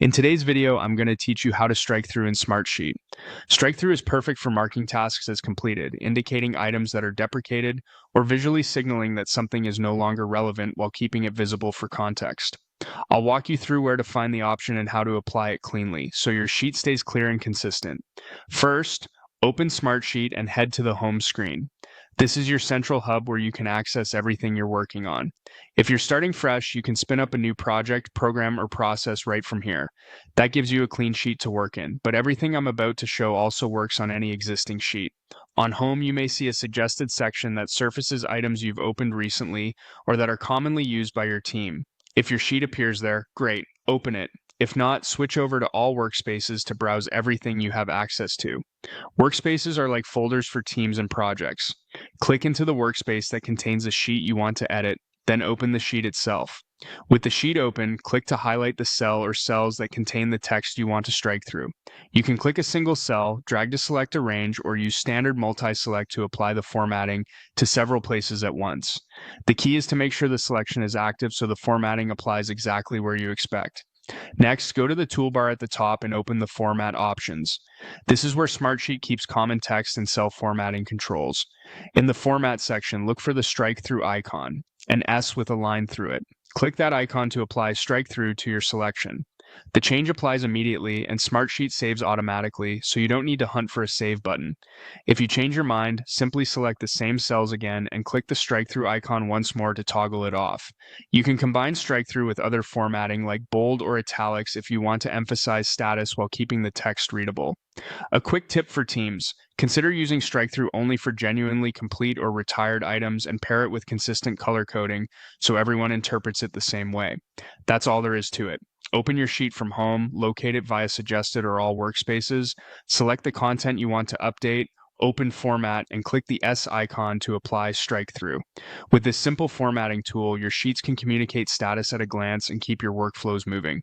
In today's video, I'm going to teach you how to strike through in Smartsheet. Strike through is perfect for marking tasks as completed, indicating items that are deprecated, or visually signaling that something is no longer relevant while keeping it visible for context. I'll walk you through where to find the option and how to apply it cleanly, so your sheet stays clear and consistent. First, open Smartsheet and head to the home screen. This is your central hub where you can access everything you're working on. If you're starting fresh, you can spin up a new project, program, or process right from here. That gives you a clean sheet to work in, but everything I'm about to show also works on any existing sheet. On Home, you may see a suggested section that surfaces items you've opened recently or that are commonly used by your team. If your sheet appears there, great, open it. If not, switch over to all workspaces to browse everything you have access to. Workspaces are like folders for teams and projects. Click into the workspace that contains a sheet you want to edit, then open the sheet itself. With the sheet open, click to highlight the cell or cells that contain the text you want to strike through. You can click a single cell, drag to select a range, or use standard multi-select to apply the formatting to several places at once. The key is to make sure the selection is active so the formatting applies exactly where you expect. Next, go to the toolbar at the top and open the Format options. This is where Smartsheet keeps common text and cell formatting controls. In the Format section, look for the strike through icon, an S with a line through it. Click that icon to apply strike through to your selection. The change applies immediately and Smartsheet saves automatically, so you don't need to hunt for a save button. If you change your mind, simply select the same cells again and click the strike through icon once more to toggle it off. You can combine strike through with other formatting like bold or italics if you want to emphasize status while keeping the text readable. A quick tip for teams: consider using strike through only for genuinely complete or retired items and pair it with consistent color coding so everyone interprets it the same way. That's all there is to it. Open your sheet from home, locate it via suggested or all workspaces, select the content you want to update, open Format, and click the S icon to apply strike through. With this simple formatting tool, your sheets can communicate status at a glance and keep your workflows moving.